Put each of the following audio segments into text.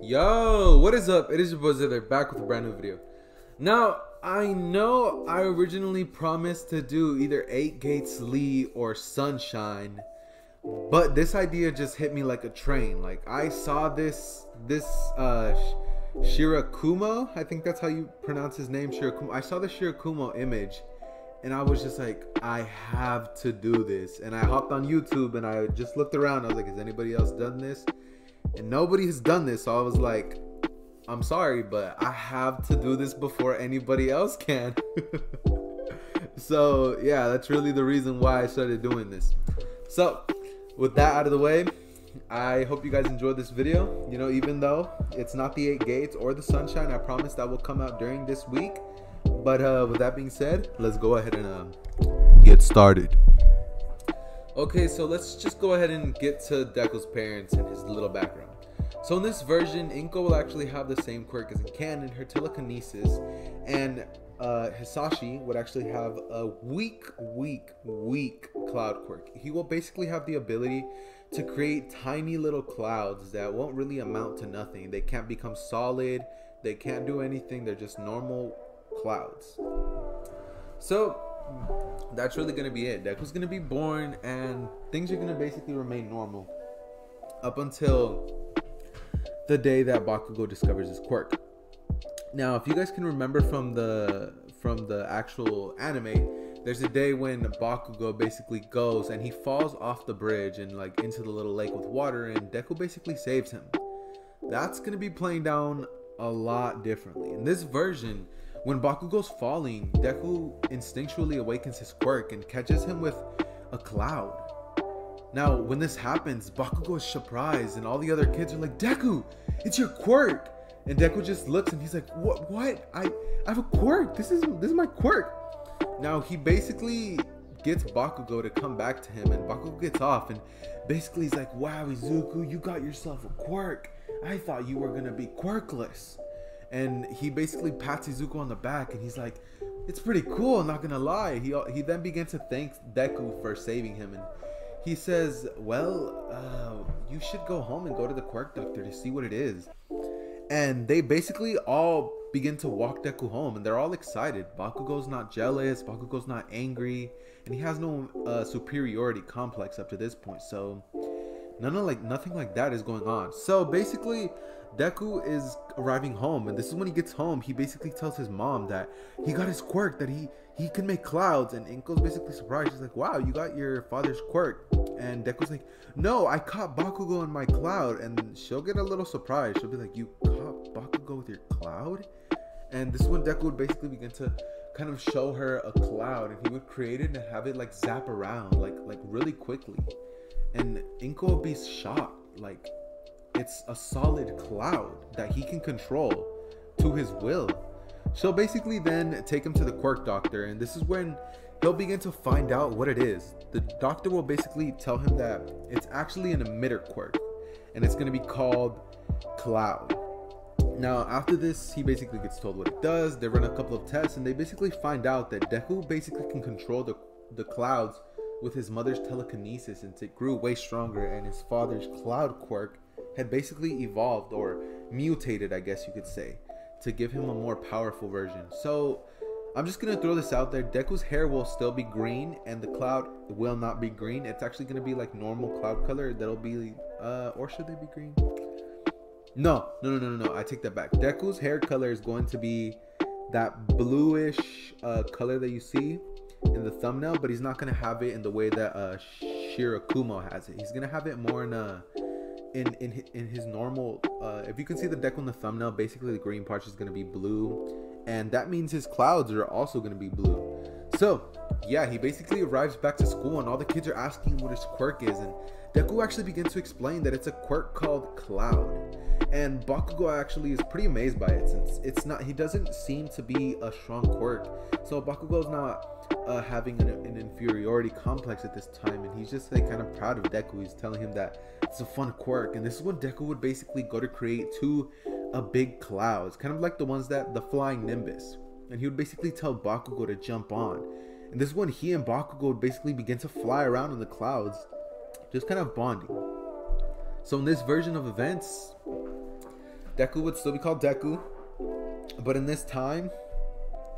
Yo, what is up? It is your boy Zither back with a brand new video. Now, I know I originally promised to do either 8 Gates Lee or Sunshine, but this idea just hit me like a train. Like, I saw this Shirakumo, I think that's how you pronounce his name, Shirakumo. I saw the Shirakumo image and I was just like, I have to do this. And I hopped on YouTube and I just looked around. I was like, has anybody else done this? And nobody has done this. So I was like, I'm sorry, but I have to do this before anybody else can. So yeah, that's really the reason why I started doing this. So with that out of the way, I hope you guys enjoyed this video. You know, even though it's not the 8 Gates or the Sunshine, I promise that will come out during this week. But with that being said, let's go ahead and get started. Okay, so let's just go ahead and get to Deku's parents and his little background. So in this version, Inko will actually have the same quirk as in canon, her telekinesis, and Hisashi would actually have a weak cloud quirk. He will basically have the ability to create tiny little clouds that won't really amount to nothing. They can't become solid, they can't do anything, they're just normal clouds. So that's really gonna be it. Deku's gonna be born and things are gonna basically remain normal up until the day that Bakugo discovers his quirk. Now, if you guys can remember from the actual anime, there's a day when Bakugo basically goes and he falls off the bridge and like into the little lake with water, and Deku basically saves him. That's gonna be playing down a lot differently. In this version, when Bakugo's falling, Deku instinctually awakens his quirk and catches him with a cloud. Now, when this happens, Bakugo is surprised and all the other kids are like, Deku, it's your quirk. And Deku just looks and he's like, what? I have a quirk. This is my quirk. Now, he basically gets Bakugo to come back to him, and Bakugo gets off and basically he's like, wow, Izuku, you got yourself a quirk. I thought you were going to be quirkless. And he basically pats Izuku on the back and he's like, it's pretty cool, I'm not gonna lie. He then begins to thank Deku for saving him, and he says, well, you should go home and go to the quirk doctor to see what it is. And they basically all begin to walk Deku home, and they're all excited. Bakugo's not jealous, Bakugo's not angry, and he has no superiority complex up to this point. So nothing like that is going on. So basically, Deku is arriving home, and this is when he gets home. He basically tells his mom that he got his quirk, that he can make clouds, and Inko's basically surprised. She's like, wow, you got your father's quirk. And Deku's like, no, I caught Bakugo in my cloud. And she'll get a little surprised. She'll be like, you caught Bakugo with your cloud? And this is when Deku would basically begin to kind of show her a cloud, and he would create it and have it like zap around like really quickly. And Inko would be shocked, like, it's a solid cloud that he can control to his will. She'll basically then take him to the quirk doctor, and this is when he'll begin to find out what it is. The doctor will basically tell him that it's actually an emitter quirk, and it's going to be called Cloud. Now, after this, he basically gets told what it does. They run a couple of tests, and they basically find out that Deku basically can control the clouds with his mother's telekinesis, and it grew way stronger, and his father's cloud quirk had basically evolved or mutated, I guess you could say, to give him a more powerful version. So I'm just gonna throw this out there. Deku's hair will still be green, and the cloud will not be green. It's actually gonna be like normal cloud color. That'll be or should they be green? No, I take that back. Deku's hair color is going to be that bluish color that you see in the thumbnail, but he's not gonna have it in the way that Shirakumo has it. He's gonna have it more in his normal, if you can see the Deku in the thumbnail, basically the green part is going to be blue, and that means his clouds are also going to be blue. So yeah, he basically arrives back to school, and all the kids are asking what his quirk is, and Deku actually begins to explain that it's a quirk called Cloud. And Bakugo actually is pretty amazed by it, since he doesn't seem to be a strong quirk. So Bakugo's not having an inferiority complex at this time, and he's just like kind of proud of Deku. He's telling him that it's a fun quirk, and this is when Deku would basically go to create two big clouds, kind of like the ones that the flying Nimbus, and he would basically tell Bakugo to jump on. And this is when he and Bakugo would basically begin to fly around in the clouds, just kind of bonding. So in this version of events, Deku would still be called Deku, but in this time,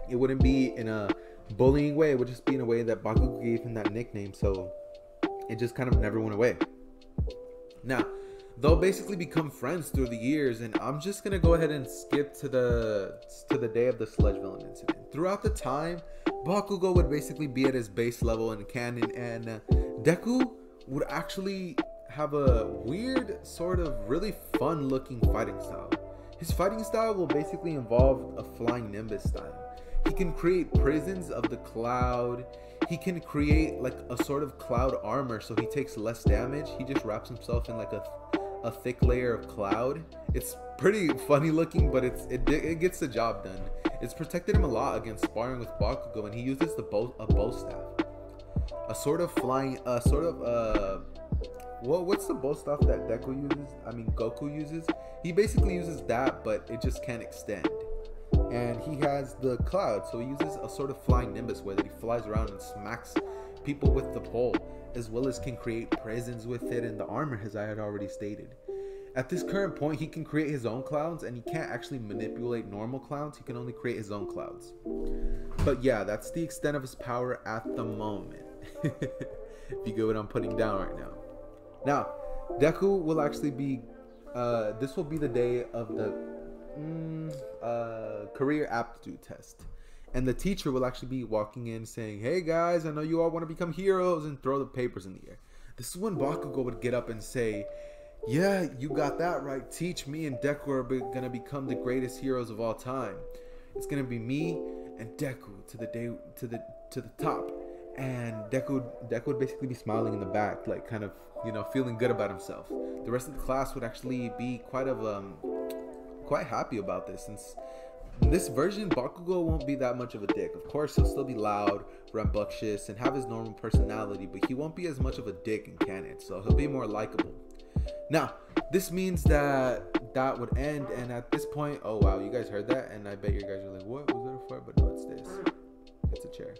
it wouldn't be in a bullying way. It would just be in a way that Bakugo gave him that nickname, so it just kind of never went away. Now, they'll basically become friends through the years, and I'm just gonna go ahead and skip to the day of the sludge villain incident. Throughout the time, Bakugo would basically be at his base level in canon, and Deku would actually have a weird, sort of really fun looking fighting style. His fighting style will basically involve a flying nimbus style. He can create prisons of the cloud. He can create like a sort of cloud armor, so he takes less damage. He just wraps himself in like a thick layer of cloud. It's pretty funny looking, but it gets the job done. It's protected him a lot against sparring with Bakugo, and he uses a bow staff, a sort of flying, what's the bow staff that Goku uses? He basically uses that, but it just can't extend. And he has the cloud, so he uses a sort of flying nimbus way that he flies around and smacks people with the pole, as well as can create prisons with it and the armor, as I had already stated. At this current point, he can create his own clouds, and he can't actually manipulate normal clouds. He can only create his own clouds. But yeah, that's the extent of his power at the moment. If you get what I'm putting down right now. Now, Deku will actually be, this will be the day of the career aptitude test. And the teacher will actually be walking in saying, "Hey guys, I know you all want to become heroes," and throw the papers in the air. This is when Bakugo would get up and say, "Yeah, you got that right. Teach me and Deku are gonna become the greatest heroes of all time. It's gonna be me and Deku to the top." And Deku would basically be smiling in the back, like kind of, feeling good about himself. The rest of the class would actually be quite happy about this, since in this version Bakugo won't be that much of a dick. Of course, he'll still be loud, rambunctious, and have his normal personality, but he won't be as much of a dick in canon, so he'll be more likable. Now, this means that would end, and at this point, oh wow, you guys heard that, and I bet you guys are like, what was that for? But no, it's this. It's a chair.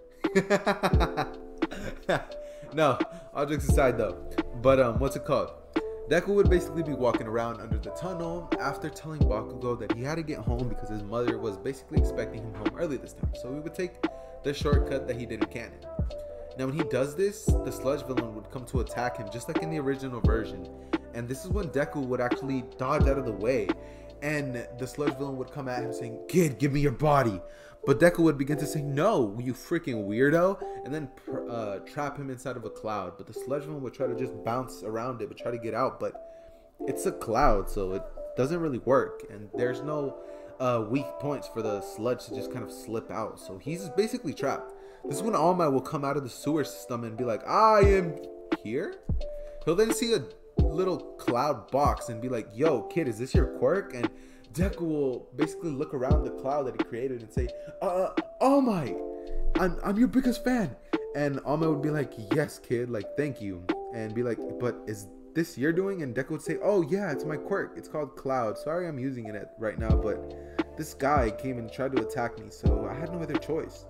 No, all jokes aside though. But what's it called? Deku would basically be walking around under the tunnel after telling Bakugo that he had to get home because his mother was basically expecting him home early this time. So he would take the shortcut that he did in canon. Now when he does this, the sludge villain would come to attack him just like in the original version. And this is when Deku would actually dodge out of the way, and the sludge villain would come at him saying, "Kid, give me your body." But Deku would begin to say, "No, you freaking weirdo," and then trap him inside of a cloud. But the sludge villain would try to just bounce around it, but try to get out. But it's a cloud, so it doesn't really work. And there's no weak points for the sludge to just kind of slip out. So he's basically trapped. This is when All Might will come out of the sewer system and be like, "I am here." He'll then see a little cloud box and be like, "Yo, kid, is this your quirk?" And Deku will basically look around the cloud that he created and say, "All Might, I'm your biggest fan." And All Might would be like, "Yes, kid, like, thank you." And be like, "But is this your doing?" And Deku would say, "Oh yeah, it's my quirk. It's called Cloud. Sorry I'm using it right now, but this guy came and tried to attack me, so I had no other choice."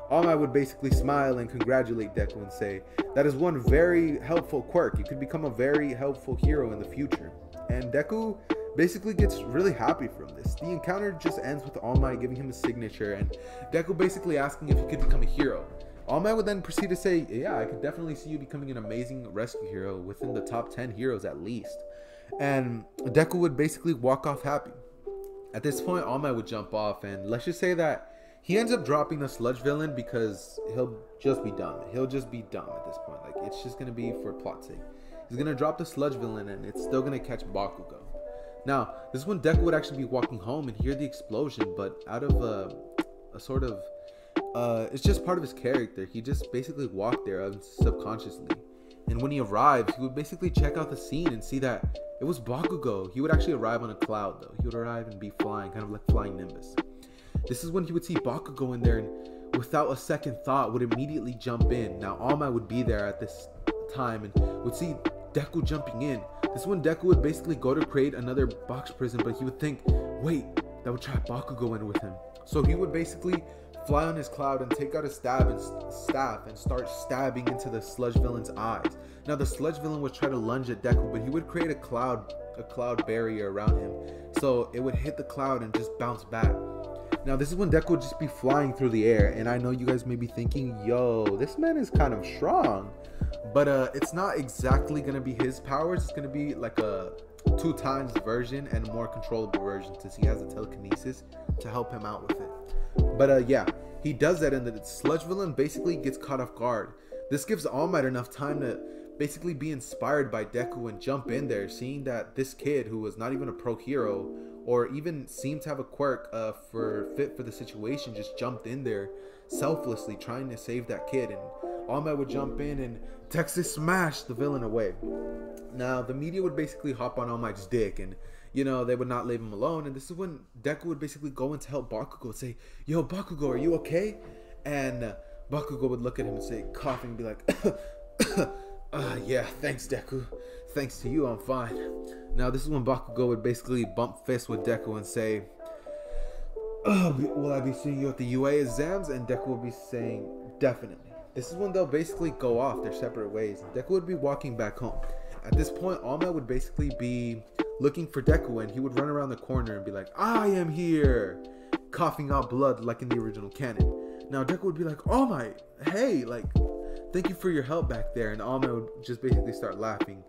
All Might would basically smile and congratulate Deku and say, "That is one very helpful quirk. You could become a very helpful hero in the future." And Deku basically gets really happy from this. The encounter just ends with All Might giving him a signature and Deku basically asking if he could become a hero. All Might would then proceed to say, "Yeah, I could definitely see you becoming an amazing rescue hero within the top 10 heroes at least." And Deku would basically walk off happy. At this point, All Might would jump off, and let's just say that he ends up dropping the sludge villain because he'll just be dumb. He'll just be dumb at this point. Like, it's just going to be for plot's sake. He's going to drop the sludge villain and it's still going to catch Bakugo. Now, this is when Deku would actually be walking home and hear the explosion, but out of a sort of, it's just part of his character. He just basically walked there subconsciously. And when he arrived, he would basically check out the scene and see that it was Bakugo. He would actually arrive on a cloud though. He would arrive and be flying, kind of like flying Nimbus. This is when he would see Bakugo in there and without a second thought would immediately jump in. Now All Might would be there at this time and would see Deku jumping in. This is when Deku would basically go to create another box prison, but he would think, wait, that would trap Bakugo in with him. So he would basically fly on his cloud and take out his staff and start stabbing into the sludge villain's eyes. Now the sludge villain would try to lunge at Deku, but he would create a cloud a cloud barrier around him, so it would hit the cloud and just bounce back. Now this is when Deku would just be flying through the air, and I know you guys may be thinking, yo, this man is kind of strong, but it's not exactly gonna be his powers. It's gonna be like a 2 times version and a more controllable version, since he has a telekinesis to help him out with it. But yeah, he does that, and the sludge villain basically gets caught off guard. This gives All Might enough time to basically be inspired by Deku and jump in there, seeing that this kid, who was not even a pro hero or even seemed to have a quirk for the situation, just jumped in there selflessly trying to save that kid. And All Might would jump in and Texas smash the villain away. Now the media would basically hop on All Might's dick, and you know, they would not leave him alone. And this is when Deku would basically go in to help Bakugo and say, yo, Bakugo, are you okay? And Bakugo would look at him and say, coughing, and be like, yeah, thanks, Deku. Thanks to you, I'm fine. Now, this is when Bakugo would basically bump fists with Deku and say, will I be seeing you at the UA exams? And Deku would be saying, definitely. This is when they'll basically go off their separate ways. Deku would be walking back home. At this point, All Might would basically be looking for Deku, and he would run around the corner and be like, I am here, coughing out blood like in the original canon. Now, Deku would be like, All Might, hey, like, thank you for your help back there. And All Might would just basically start laughing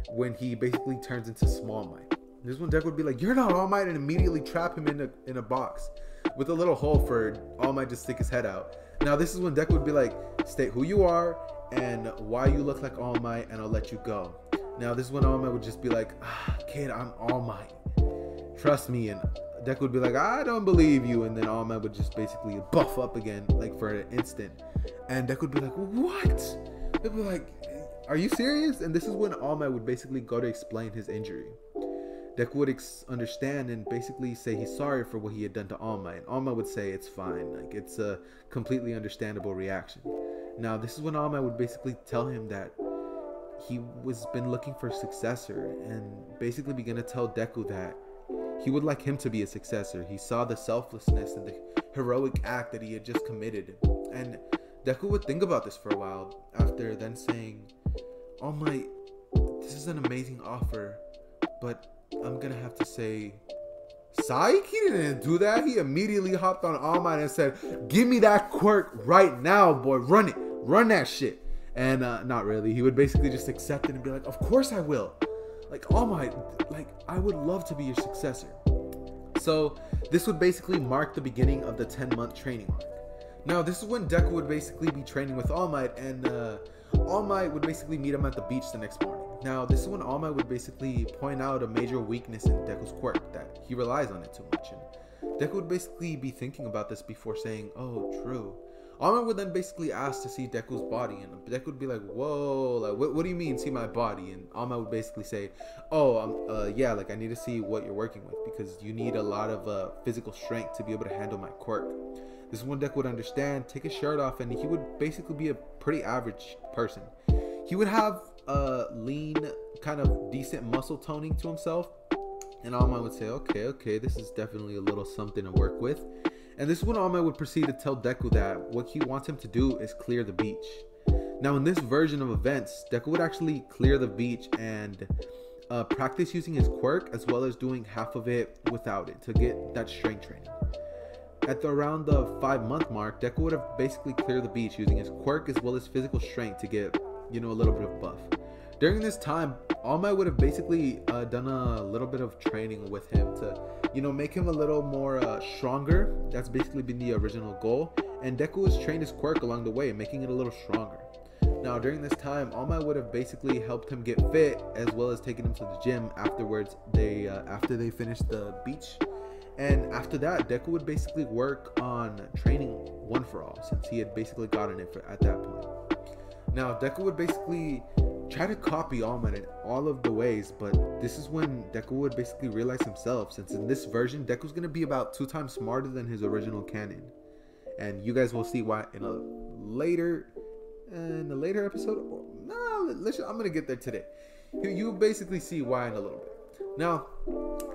when he basically turns into Small Might. This is when Deku would be like, you're not All Might, and immediately trap him in a box with a little hole for All Might to stick his head out. Now this is when Deku would be like, state who you are and why you look like All Might, and I'll let you go. Now this is when All Might would just be like, kid, I'm All Might, trust me. And Deku would be like, I don't believe you. And then All Might would just basically buff up again, like for an instant. And Deku would be like, what? They'd be like, are you serious? And this is when All Might would basically go to explain his injury. Deku would understand and basically say he's sorry for what he had done to All Might. And All Might would say it's fine, like it's a completely understandable reaction. Now this is when All Might would basically tell him that he was been looking for a successor, and basically begin to tell Deku that he would like him to be a successor. He saw the selflessness and the heroic act that he had just committed. And Deku would think about this for a while, after then saying, All Might, this is an amazing offer, but I'm gonna have to say, psych, he didn't do that. He immediately hopped on All Might and said, give me that quirk right now, boy, run it, run that shit. And not really, he would basically just accept it and be like, of course I will. Like, All Might, like, I would love to be your successor. So this would basically mark the beginning of the 10-month training arc. Now this is when Deku would basically be training with All Might, and All Might would basically meet him at the beach the next morning. Now this is when All Might would basically point out a major weakness in Deku's quirk, that he relies on it too much. And Deku would basically be thinking about this before saying, oh, true. All Might would then basically ask to see Deku's body, and Deku would be like, whoa, like, what do you mean see my body? And All Might would basically say, oh, yeah, like I need to see what you're working with, because you need a lot of physical strength to be able to handle my quirk. This is when Deku would understand, take his shirt off, and he would basically be a pretty average person. He would have a lean, kind of decent muscle toning to himself, and All Might would say, okay, this is definitely a little something to work with. And this is when All Might would proceed to tell Deku that what he wants him to do is clear the beach. Now in this version of events, Deku would actually clear the beach and practice using his quirk, as well as doing half of it without it, to get that strength training. At around the 5-month mark, Deku would have basically cleared the beach using his quirk as well as physical strength to get, you know, a little bit of buff. During this time, All Might would have basically done a little bit of training with him to, you know, make him a little more stronger. That's basically been the original goal. And Deku has trained his quirk along the way, making it a little stronger. Now, during this time, All Might would have basically helped him get fit, as well as taking him to the gym afterwards. After they finished the beach. And after that, Deku would basically work on training One For All, since he had basically gotten it at that point. Now, Deku would basically try to copy All Might in all of the ways, but this is when Deku would basically realize himself, since in this version, Deku's going to be about 2 times smarter than his original canon. And you guys will see why in a later episode. I'm going to get there today. You'll basically see why in a little bit. Now,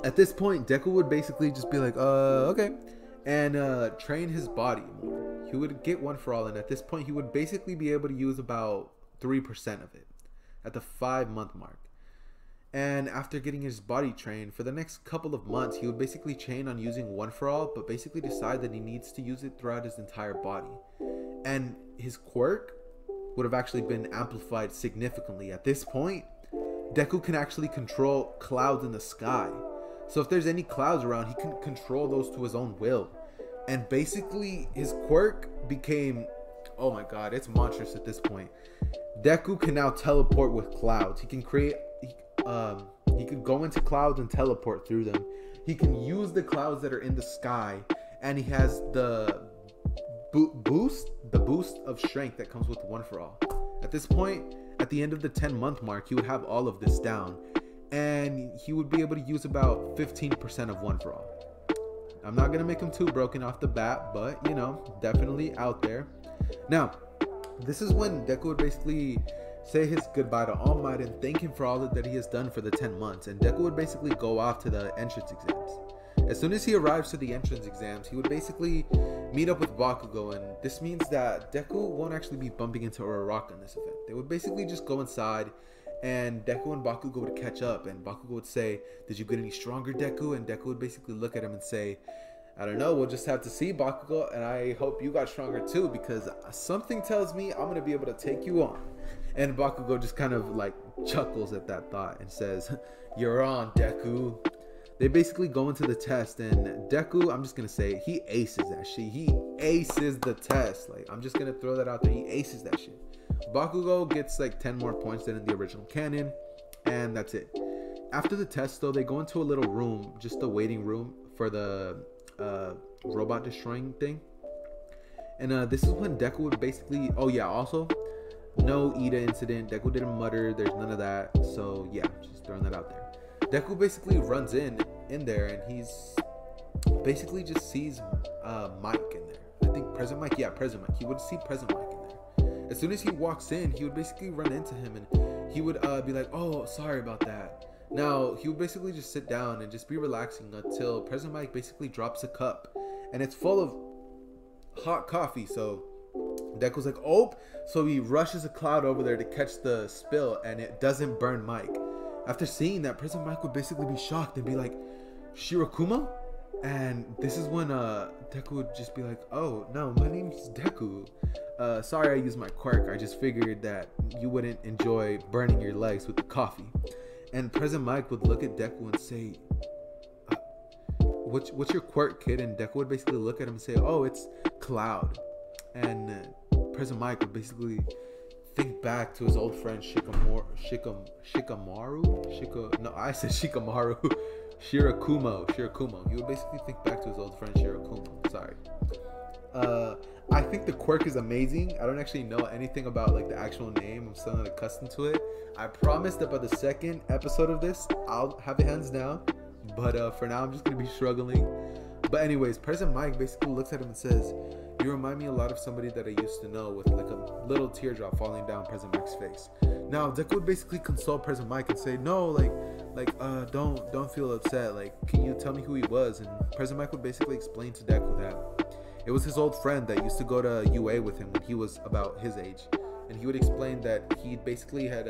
at this point, Deku would basically just be like, okay, and train his body more. He would get One For All, and at this point, he would basically be able to use about 3% of it at the 5-month mark. And after getting his body trained, for the next couple of months, he would basically train on using One For All, but basically decide that he needs to use it throughout his entire body. And his quirk would have actually been amplified significantly. At this point, Deku can actually control clouds in the sky. So if there's any clouds around, he can control those to his own will. And basically, his quirk became, oh my god, it's monstrous at this point. Deku can now teleport with clouds. He can create, he can go into clouds and teleport through them. He can use the clouds that are in the sky, and he has the boost of strength that comes with One For All. At this point, at the end of the 10-month mark, he would have all of this down, and he would be able to use about 15% of One For All. I'm not gonna make him too broken off the bat, but you know, definitely out there. Now, this is when Deku would basically say his goodbye to All Might and thank him for all that he has done for the 10 months. And Deku would basically go off to the entrance exams. As soon as he arrives to the entrance exams, he would basically meet up with Bakugo, and this means that Deku won't actually be bumping into Uraraka in this event. They would basically just go inside, and Deku and Bakugo would catch up, and Bakugo would say, "Did you get any stronger, Deku?" And Deku would basically look at him and say, "I don't know, we'll just have to see, Bakugo, and I hope you got stronger too, because something tells me I'm going to be able to take you on." And Bakugo just kind of like chuckles at that thought and says, "You're on, Deku." They basically go into the test, and Deku, I'm just going to say, he aces that shit. He aces the test. Like, I'm just going to throw that out there. He aces that shit. Bakugo gets like 10 more points than in the original canon, and that's it. After the test, though, they go into a little room, just a waiting room for the robot destroying thing. And this is when Deku would basically, oh yeah, also no Ida incident. Deku didn't mutter, there's none of that. So yeah, just throwing that out there. Deku basically runs in there, and he's basically just sees Mike in there. I think Present Mike. Yeah, Present Mike. He would see Present Mike in there. As soon as he walks in, he would basically run into him, and he would be like, "Oh, sorry about that." Now, he would basically just sit down and just be relaxing until Present Mike basically drops a cup, and it's full of hot coffee. So Deku's like, "Oh!" So he rushes a cloud over there to catch the spill, and it doesn't burn Mike. After seeing that, Present Mike would basically be shocked and be like, "Shirakumo?" And this is when Deku would just be like, "Oh, no, my name's Deku. Sorry I used my quirk. I just figured that you wouldn't enjoy burning your legs with the coffee." And Present Mike would look at Deku and say, what's your quirk, kid? And Deku would basically look at him and say, "Oh, it's Cloud." And Present Mike would basically think back to his old friend Shirakumo. He would basically think back to his old friend Shirakumo. Sorry. I think the quirk is amazing. I don't actually know anything about like the actual name. I'm still not accustomed to it. I promise that by the second episode of this, I'll have it hands down. But for now, I'm just gonna be struggling. But anyways, Present Mike basically looks at him and says, "You remind me a lot of somebody that I used to know," with like a little teardrop falling down Present Mike's face. Now Deku would basically console Present Mike and say, "No, don't feel upset. Like, can you tell me who he was?" And Present Mike would basically explain to Deku that it was his old friend that used to go to UA with him when he was about his age. And he would explain that he basically had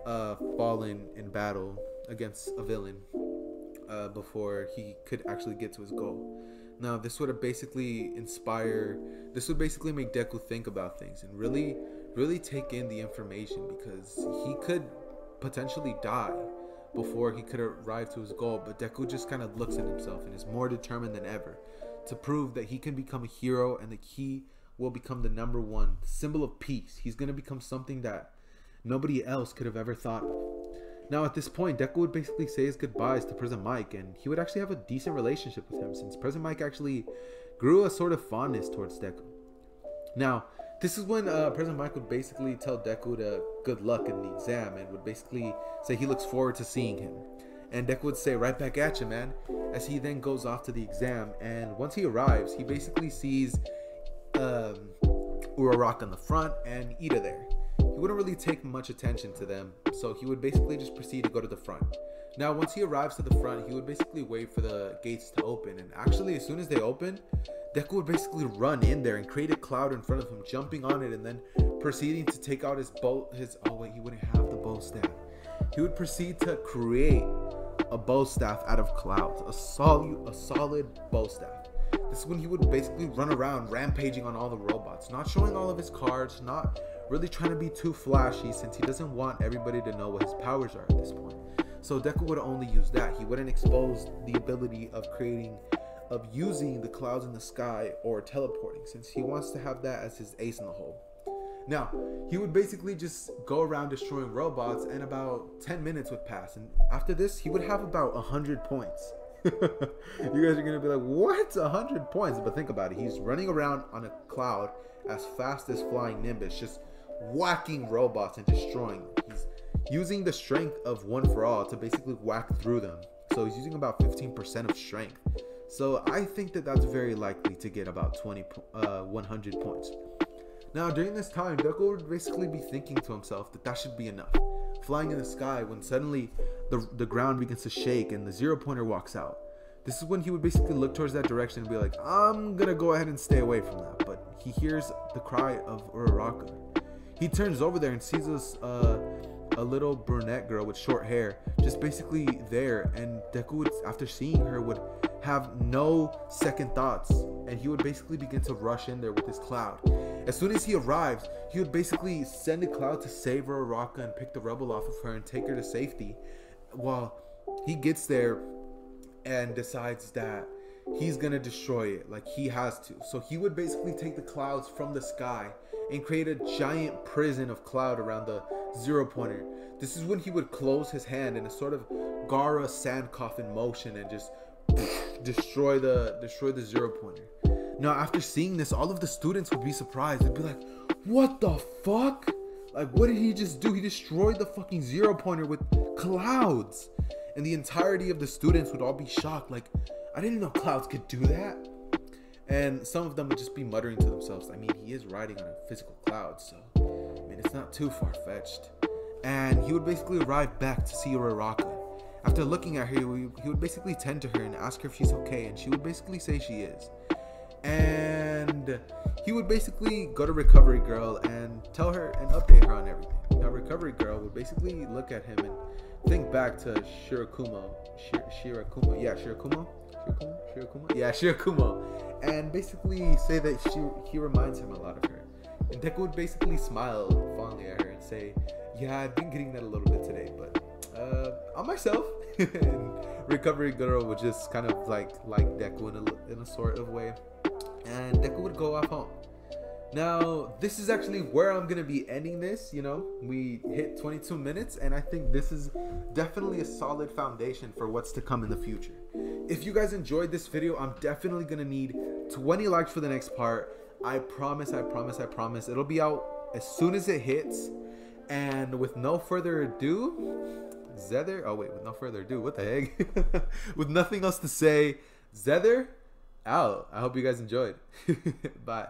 fallen in battle against a villain before he could actually get to his goal. Now, this would basically make Deku think about things and really take in the information, because he could potentially die before he could arrive to his goal. But Deku just kind of looks at himself and is more determined than ever to prove that he can become a hero, and that he will become the number one symbol of peace. He's going to become something that nobody else could have ever thought of. Now, at this point, Deku would basically say his goodbyes to Present Mike, and he would actually have a decent relationship with him, since Present Mike actually grew a sort of fondness towards Deku. Now, this is when Present Mike would basically tell Deku to good luck in the exam, and would basically say he looks forward to seeing him. And Deku would say, "Right back at you, man," as he then goes off to the exam. And once he arrives, he basically sees Uraraka in the front and Ida there. He wouldn't really take much attention to them, so he would basically just proceed to go to the front. Now, once he arrives to the front, he would basically wait for the gates to open, and actually, as soon as they open, Deku would basically run in there and create a cloud in front of him, jumping on it, and then proceeding to take out his bow. He wouldn't have the bow staff. He he would proceed to create a bow staff out of clouds, a solid bow staff. This is when he would basically run around rampaging on all the robots, not showing all of his cards, not really trying to be too flashy, since he doesn't want everybody to know what his powers are at this point. So Deku would only use that. He wouldn't expose the ability of using the clouds in the sky or teleporting, since he wants to have that as his ace in the hole. Now, he would basically just go around destroying robots, and about 10 minutes would pass, and after this he would have about 100 points. You guys are gonna be like, what? 100 points? But think about it. He's running around on a cloud as fast as flying Nimbus, just whacking robots and destroying them. He's using the strength of One for All to basically whack through them. So he's using about 15% of strength. So I think that that's very likely to get about 100 points. Now, during this time, Deku would basically be thinking to himself that should be enough. Flying in the sky, when suddenly the ground begins to shake and the 0-pointer walks out. This is when he would basically look towards that direction and be like, I'm gonna go ahead and stay away from that. But he hears the cry of Uraraka. He turns over there and sees this a little brunette girl with short hair just basically there, and Deku would, after seeing her, would have no second thoughts, and he would basically begin to rush in there with his cloud. As soon as he arrives, he would basically send a cloud to save Uraraka and pick the rebel off of her and take her to safety. While he gets there and decides that he's gonna destroy it, like he has to. So he would basically take the clouds from the sky and create a giant prison of cloud around the 0-pointer. This is when he would close his hand in a sort of Gaara sand coffin motion and just destroy the 0-pointer. Now, after seeing this, all of the students would be surprised. They'd be like, what the fuck? Like, what did he just do? He destroyed the fucking 0-pointer with clouds. And the entirety of the students would all be shocked. Like, I didn't know clouds could do that. And some of them would just be muttering to themselves. I mean, he is riding on a physical cloud, so I mean, it's not too far-fetched. And he would basically arrive back to see Uraraka. After looking at her, he would basically tend to her and ask her if she's okay, and she would basically say she is. And he would basically go to Recovery Girl and tell her and update her on everything. Now, Recovery Girl would basically look at him and think back to Shirakumo. Shirakumo. And basically say that he reminds him a lot of her. And Deku would basically smile fondly at her and say, yeah, I've been getting that a little bit today, but on myself. And Recovery Girl would just kind of like Deku in a sort of way. And Deku would go off home. Now, this is actually where I'm gonna be ending this. You know, we hit 22 minutes, and I think this is definitely a solid foundation for what's to come in the future. If you guys enjoyed this video, I'm definitely gonna need 20 likes for the next part. I promise. It'll be out as soon as it hits. And with no further ado, with no further ado, what the heck? With nothing else to say, Zedder out. I hope you guys enjoyed. Bye.